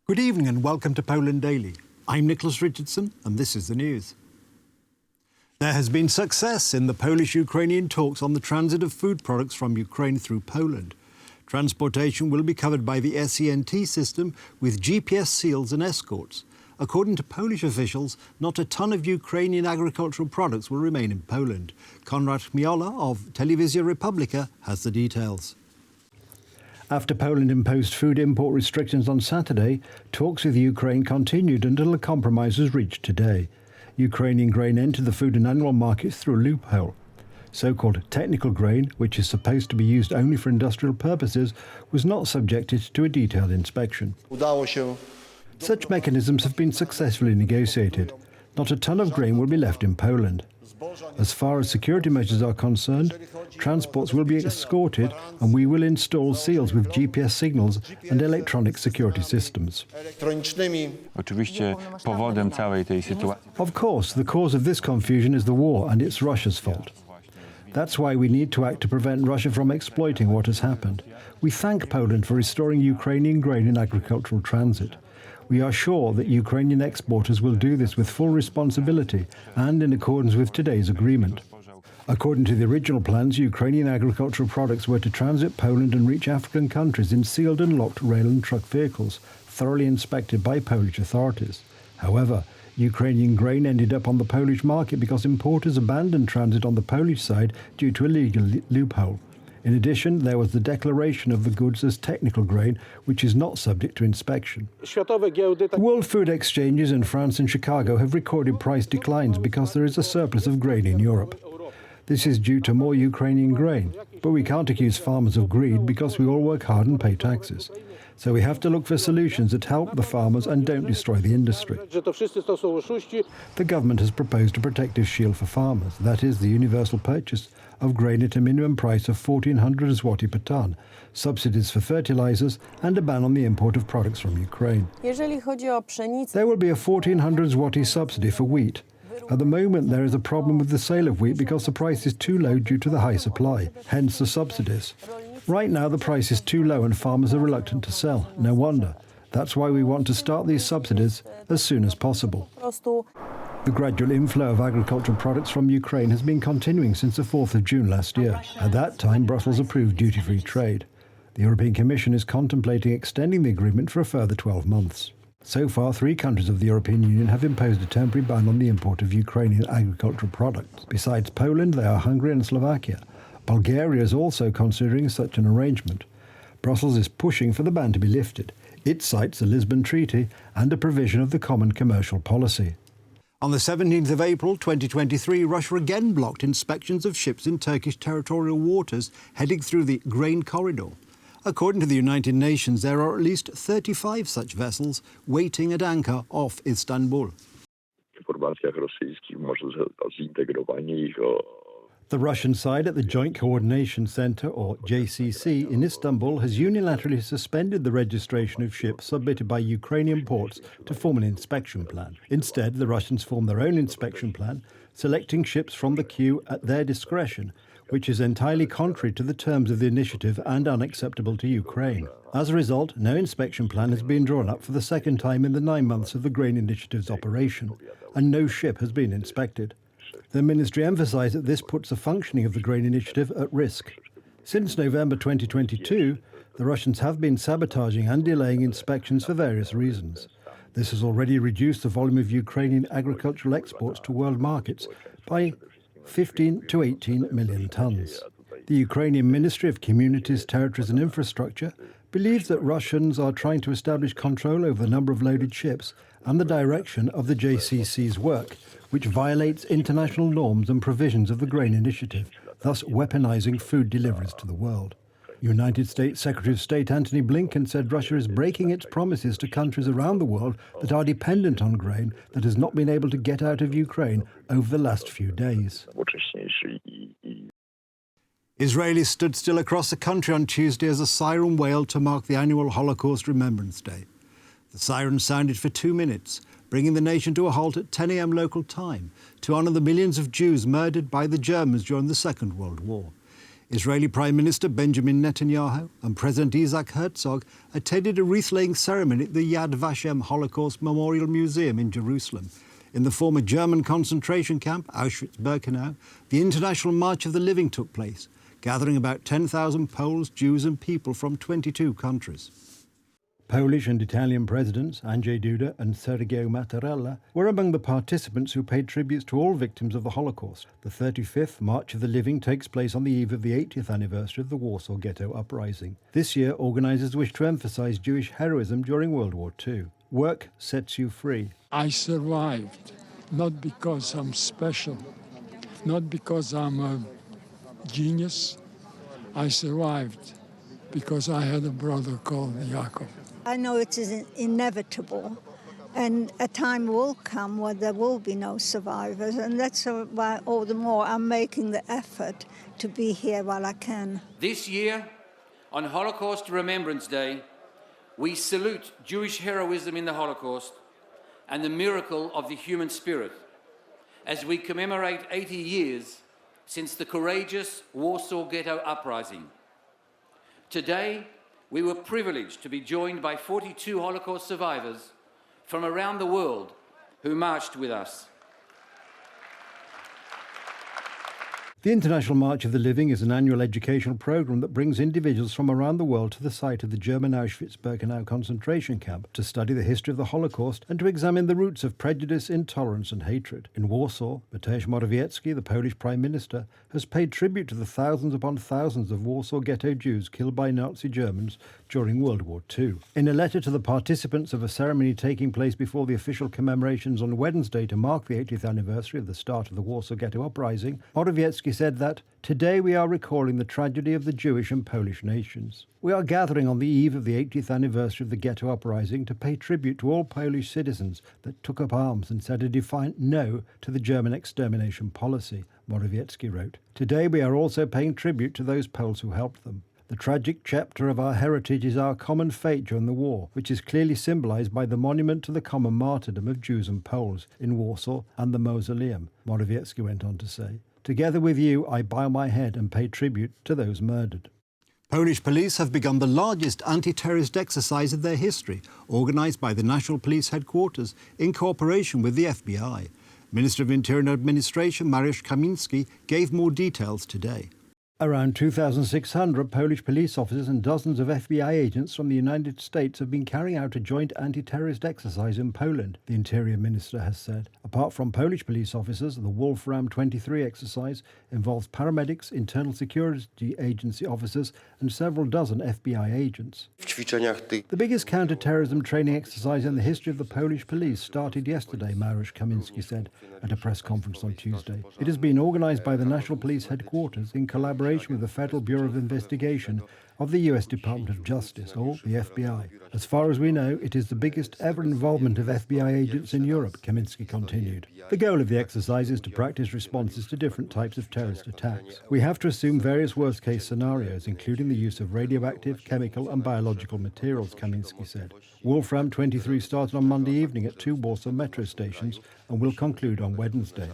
Good evening and welcome to Poland Daily. I'm Nicholas Richardson and this is the news. There has been success in the Polish-Ukrainian talks on the transit of food products from Ukraine through Poland. Transportation will be covered by the SENT system with GPS seals and escorts. According to Polish officials, not a ton of Ukrainian agricultural products will remain in Poland. Konrad Chmiola of Telewizja Republika has the details. After Poland imposed food import restrictions on Saturday, talks with Ukraine continued until a compromise was reached today. Ukrainian grain entered the food and animal markets through a loophole. So-called technical grain, which is supposed to be used only for industrial purposes, was not subjected to a detailed inspection. Such mechanisms have been successfully negotiated. Not a ton of grain will be left in Poland. As far as security measures are concerned, transports will be escorted and we will install seals with GPS signals and electronic security systems. Of course, the cause of this confusion is the war and it's Russia's fault. That's why we need to act to prevent Russia from exploiting what has happened. We thank Poland for restoring Ukrainian grain in agricultural transit. We are sure that Ukrainian exporters will do this with full responsibility and in accordance with today's agreement. According to the original plans, Ukrainian agricultural products were to transit Poland and reach African countries in sealed and locked rail and truck vehicles, thoroughly inspected by Polish authorities. However, Ukrainian grain ended up on the Polish market because importers abandoned transit on the Polish side due to a legal loophole. In addition, there was the declaration of the goods as technical grain, which is not subject to inspection. The World Food Exchanges in France and Chicago have recorded price declines because there is a surplus of grain in Europe. This is due to more Ukrainian grain, but we can't accuse farmers of greed because we all work hard and pay taxes. So we have to look for solutions that help the farmers and don't destroy the industry. The government has proposed a protective shield for farmers, that is, the universal purchase of grain at a minimum price of 1,400 zloty per tonne, subsidies for fertilizers and a ban on the import of products from Ukraine. There will be a 1,400 zloty subsidy for wheat. At the moment there is a problem with the sale of wheat because the price is too low due to the high supply, hence the subsidies. Right now the price is too low and farmers are reluctant to sell. No wonder. That's why we want to start these subsidies as soon as possible. The gradual inflow of agricultural products from Ukraine has been continuing since the 4th of June last year. At that time, Brussels approved duty-free trade. The European Commission is contemplating extending the agreement for a further 12 months. So far, 3 countries of the European Union have imposed a temporary ban on the import of Ukrainian agricultural products. Besides Poland, they are Hungary and Slovakia. Bulgaria is also considering such an arrangement. Brussels is pushing for the ban to be lifted. It cites the Lisbon Treaty and a provision of the Common Commercial Policy. On the 17th of April 2023, Russia again blocked inspections of ships in Turkish territorial waters heading through the grain corridor. According to the United Nations, there are at least 35 such vessels waiting at anchor off Istanbul. The Russian side at the Joint Coordination Center, or JCC, in Istanbul has unilaterally suspended the registration of ships submitted by Ukrainian ports to form an inspection plan. Instead, the Russians formed their own inspection plan, selecting ships from the queue at their discretion, which is entirely contrary to the terms of the initiative and unacceptable to Ukraine. As a result, no inspection plan has been drawn up for the second time in the 9 months of the grain initiative's operation, and no ship has been inspected. The ministry emphasised that this puts the functioning of the grain initiative at risk. Since November 2022, the Russians have been sabotaging and delaying inspections for various reasons. This has already reduced the volume of Ukrainian agricultural exports to world markets by 15 to 18 million tonnes. The Ukrainian Ministry of Communities, Territories and Infrastructure believes that Russians are trying to establish control over the number of loaded ships and the direction of the JCC's work, which violates international norms and provisions of the grain initiative, thus weaponizing food deliveries to the world. United States Secretary of State Antony Blinken said Russia is breaking its promises to countries around the world that are dependent on grain that has not been able to get out of Ukraine over the last few days. Israelis stood still across the country on Tuesday as a siren wailed to mark the annual Holocaust Remembrance Day. The siren sounded for 2 minutes, bringing the nation to a halt at 10 a.m. local time to honour the millions of Jews murdered by the Germans during the Second World War. Israeli Prime Minister Benjamin Netanyahu and President Isaac Herzog attended a wreath-laying ceremony at the Yad Vashem Holocaust Memorial Museum in Jerusalem. In the former German concentration camp, Auschwitz-Birkenau, the International March of the Living took place, gathering about 10,000 Poles, Jews and people from 22 countries. Polish and Italian presidents Andrzej Duda and Sergio Mattarella were among the participants who paid tributes to all victims of the Holocaust. The 35th March of the Living takes place on the eve of the 80th anniversary of the Warsaw Ghetto Uprising. This year, organisers wish to emphasise Jewish heroism during World War II. Work sets you free. I survived, not because I'm special, not because I'm a genius. I survived because I had a brother called Yaakov. I know it is inevitable, and a time will come where there will be no survivors, and that's why all the more I'm making the effort to be here while I can. This year, on Holocaust Remembrance Day, we salute Jewish heroism in the Holocaust and the miracle of the human spirit, as we commemorate 80 years since the courageous Warsaw Ghetto Uprising. Today, we were privileged to be joined by 42 Holocaust survivors from around the world who marched with us. The International March of the Living is an annual educational programme that brings individuals from around the world to the site of the German Auschwitz-Birkenau concentration camp to study the history of the Holocaust and to examine the roots of prejudice, intolerance and hatred. In Warsaw, Mateusz Morawiecki, the Polish Prime Minister, has paid tribute to the thousands upon thousands of Warsaw Ghetto Jews killed by Nazi Germans during World War II. In a letter to the participants of a ceremony taking place before the official commemorations on Wednesday to mark the 80th anniversary of the start of the Warsaw Ghetto Uprising, Morawiecki said that, "Today we are recalling the tragedy of the Jewish and Polish nations. We are gathering on the eve of the 80th anniversary of the Ghetto Uprising to pay tribute to all Polish citizens that took up arms and said a defiant no to the German extermination policy," Morawiecki wrote. "Today we are also paying tribute to those Poles who helped them. The tragic chapter of our heritage is our common fate during the war, which is clearly symbolised by the monument to the common martyrdom of Jews and Poles in Warsaw and the mausoleum," Morawiecki went on to say. "Together with you, I bow my head and pay tribute to those murdered." Polish police have begun the largest anti-terrorist exercise of their history, organised by the National Police Headquarters in cooperation with the FBI. Minister of Interior and Administration Mariusz Kamiński gave more details today. Around 2,600 Polish police officers and dozens of FBI agents from the United States have been carrying out a joint anti-terrorist exercise in Poland, the Interior Minister has said. Apart from Polish police officers, the Wolfram 23 exercise involves paramedics, internal security agency officers and several dozen FBI agents. The biggest counter-terrorism training exercise in the history of the Polish police started yesterday, Mariusz Kamiński said at a press conference on Tuesday. It has been organised by the National Police Headquarters in collaboration with the Federal Bureau of Investigation of the US Department of Justice, or the FBI. As far as we know, it is the biggest ever involvement of FBI agents in Europe, Kamiński continued. The goal of the exercise is to practice responses to different types of terrorist attacks. We have to assume various worst-case scenarios, including the use of radioactive, chemical and biological materials, Kamiński said. Wolfram 23 started on Monday evening at 2 Warsaw metro stations and will conclude on Wednesday.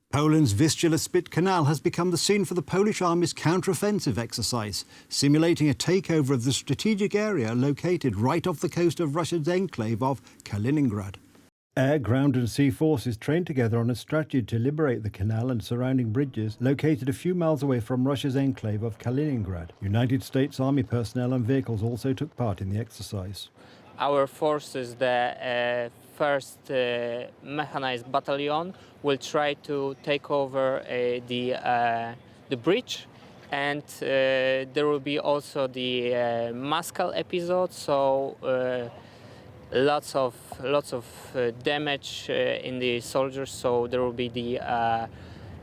Poland's Vistula-Spit Canal has become the scene for the Polish Army's counteroffensive exercise, simulating a takeover of the strategic area located right off the coast of Russia's enclave of Kaliningrad. Air, ground and sea forces trained together on a strategy to liberate the canal and surrounding bridges located a few miles away from Russia's enclave of Kaliningrad. United States Army personnel and vehicles also took part in the exercise. Our forces, the 1st Mechanized Battalion, will try to take over the bridge, and there will be also the Moscow episode. So lots of damage in the soldiers. So there will be the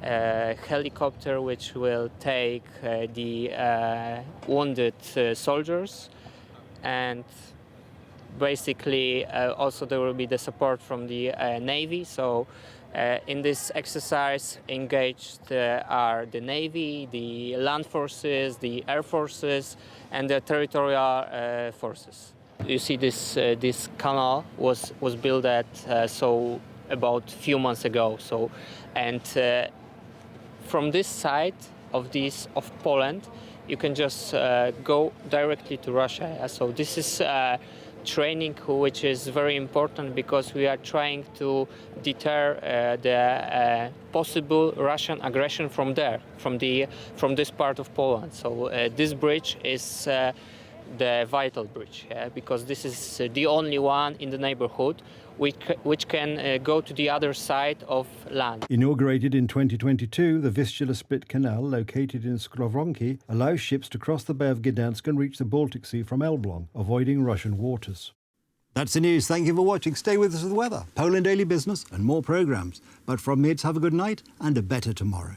helicopter which will take the wounded soldiers, and basically also there will be the support from the Navy. So in this exercise engaged are the Navy, the land forces, the air forces and the territorial forces. You see this canal was built at about few months ago. So, and from this side of Poland, you can just go directly to Russia. So this is training which is very important because we are trying to deter the possible Russian aggression from there, from this part of Poland. So this bridge is the vital bridge, because this is the only one in the neighborhood which can go to the other side of land. Inaugurated in 2022, the Vistula Split Canal, located in Skowronki, allows ships to cross the Bay of Gdansk and reach the Baltic Sea from Elbląg, avoiding Russian waters. That's the news. Thank you for watching. Stay with us for the weather, Poland Daily Business and more programmes. But from me, it's have a good night and a better tomorrow.